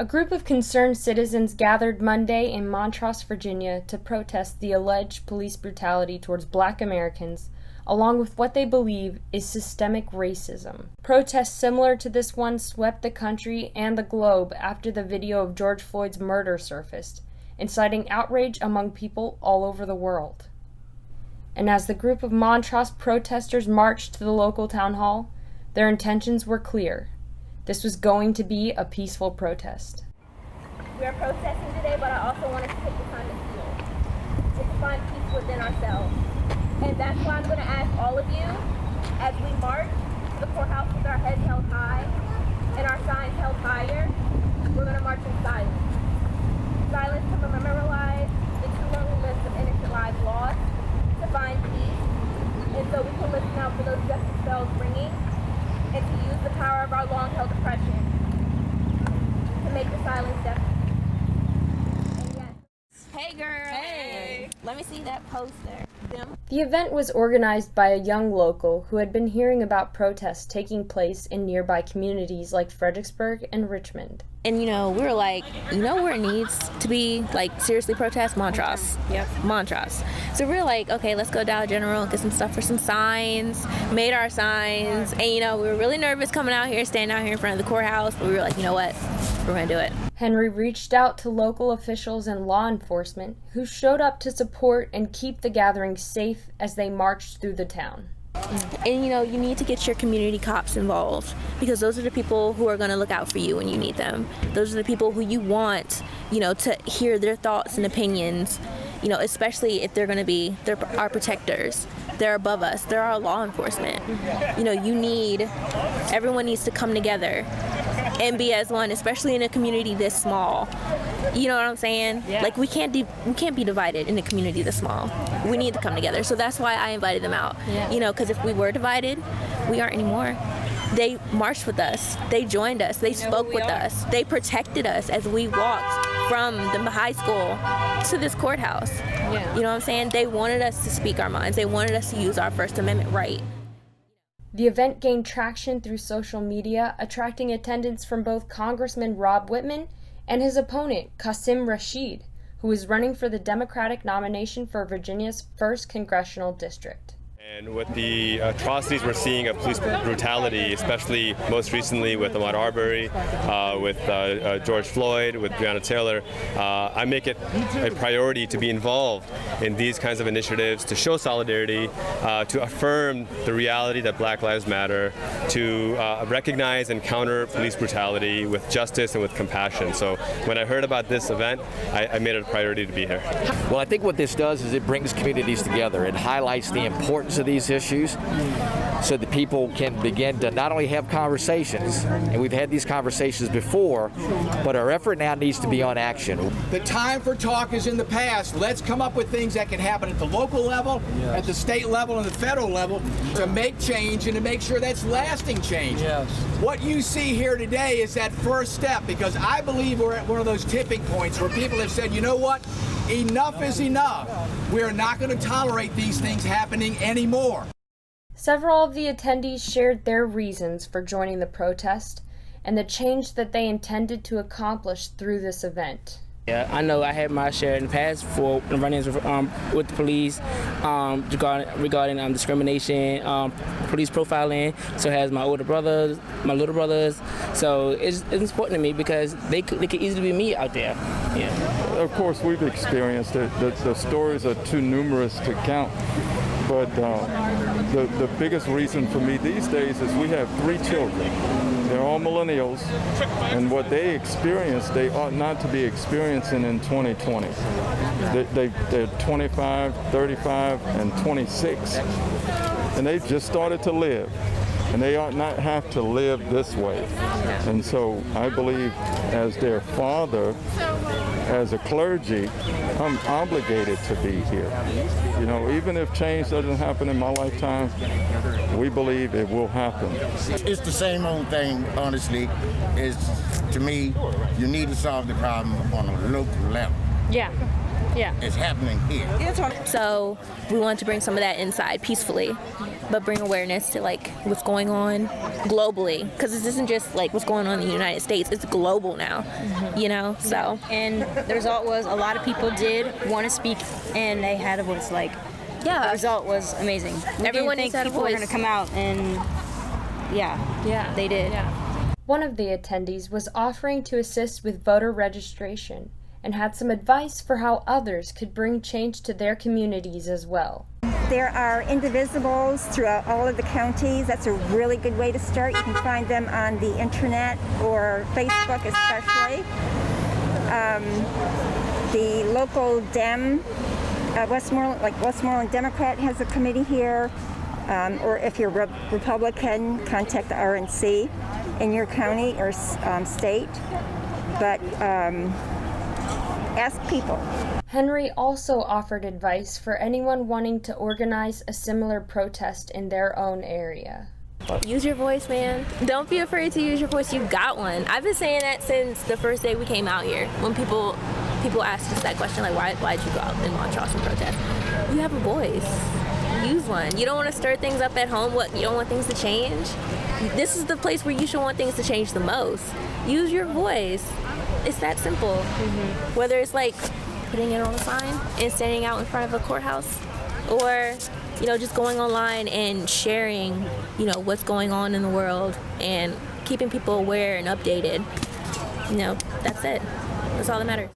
A group of concerned citizens gathered Monday in Montross, Virginia, to protest the alleged police brutality towards Black Americans, along with what they believe is systemic racism. Protests similar to this one swept the country and the globe after the video of George Floyd's murder surfaced, inciting outrage among people all over the world. And as the group of Montross protesters marched to the local town hall, their intentions were clear. This was going to be a peaceful protest. We are protesting today, but I also want us to take the time to heal, to find peace within ourselves. And that's why I'm going to ask all of you, as we march to the courthouse with our heads held high and our signs held higher, we're going to march in silence. Silence to memorialize the too long list of innocent lives lost, to find peace, and so we can listen out for those justice bells ringing, and to use the power of our long-held oppression to make the silence deafening. And yes. Hey girl! Hey! Let me see that poster. The event was organized by a young local who had been hearing about protests taking place in nearby communities like Fredericksburg and Richmond. And, we were like, where it needs to be, seriously protest? Montross. Yep. Montross. So we were like, okay, let's go Dollar General, get some stuff for some signs, made our signs. And, we were really nervous coming out here, standing out here in front of the courthouse. But we were like, you know what? We're going to do it. Henry reached out to local officials and law enforcement who showed up to support and keep the gathering safe as they marched through the town. And, you need to get your community cops involved because those are the people who are going to look out for you when you need them. Those are the people who you want, to hear their thoughts and opinions, especially if they're our protectors. They're above us. They're our law enforcement. Everyone needs to come together and be as one, especially in a community this small. You know what I'm saying? Yeah. We can't be divided in a community this small. We need to come together. So that's why I invited them out. Yeah. Because if we were divided, we aren't anymore. They marched with us. They joined us. They spoke with us. They protected us as we walked from the high school to this courthouse. Yeah. You know what I'm saying? They wanted us to speak our minds. They wanted us to use our First Amendment right. The event gained traction through social media, attracting attendance from both Congressman Rob Whitman and his opponent, Qasim Rashid, who is running for the Democratic nomination for Virginia's 1st Congressional District. And with the atrocities we're seeing of police brutality, especially most recently with Ahmaud Arbery, with George Floyd, with Breonna Taylor, I make it a priority to be involved in these kinds of initiatives, to show solidarity, to affirm the reality that Black Lives Matter, to recognize and counter police brutality with justice and with compassion. So when I heard about this event, I made it a priority to be here. Well, I think what this does is it brings communities together. It highlights the importance of these issues so that people can begin to not only have conversations, and we've had these conversations before, but our effort now needs to be on action. The time for talk is in the past. Let's come up with things that can happen at the local level, at the state level, and the federal level to make change and to make sure that's lasting change. Yes. What you see here today is that first step, because I believe we're at one of those tipping points where people have said, you know what? Enough is enough. We're not going to tolerate these things happening anymore. Several of the attendees shared their reasons for joining the protest and the change that they intended to accomplish through this event. Yeah, I know I had my share in the past for run-ins with the police regarding discrimination, police profiling. So has my older brothers, my little brothers. So it's important to me because they could easily be me out there. Yeah. Of course, we've experienced it. The stories are too numerous to count. But the biggest reason for me these days is we have 3 children. They're all millennials, and what they experience, they ought not to be experiencing in 2020. They're 25, 35, and 26, and they've just started to live. And they ought not have to live this way. And so I believe as their father, as a clergy, I'm obligated to be here. Even if change doesn't happen in my lifetime, we believe it will happen. It's the same old thing, honestly. To me, you need to solve the problem on a local level. Yeah. is happening here. So we wanted to bring some of that inside peacefully, but bring awareness to like what's going on globally, because this isn't just like what's going on in the United States, it's global now, you know. So and the result was a lot of people did want to speak, and they had a voice. Like, the result was amazing. Everyone didn't needs to have think a people were voice. going to come out, and they did. One of the attendees was offering to assist with voter registration and had some advice for how others could bring change to their communities as well. There are indivisibles throughout all of the counties. That's a really good way to start. You can find them on the internet or Facebook especially. The local Westmoreland Democrat has a committee here. Or if you're Republican, contact the RNC in your county or state. But ask people. Henry also offered advice for anyone wanting to organize a similar protest in their own area. Use your voice, man. Don't be afraid to use your voice. You got one. I've been saying that since the first day we came out here. When people asked us that question, like, why'd you go out in Montross and protest? You have a voice. Use one. You don't want to stir things up at home. You don't want things to change? This is the place where you should want things to change the most. Use your voice. It's that simple. Whether it's like putting it on a sign and standing out in front of a courthouse, or just going online and sharing what's going on in the world and keeping people aware and updated. That's it. That's all that matters.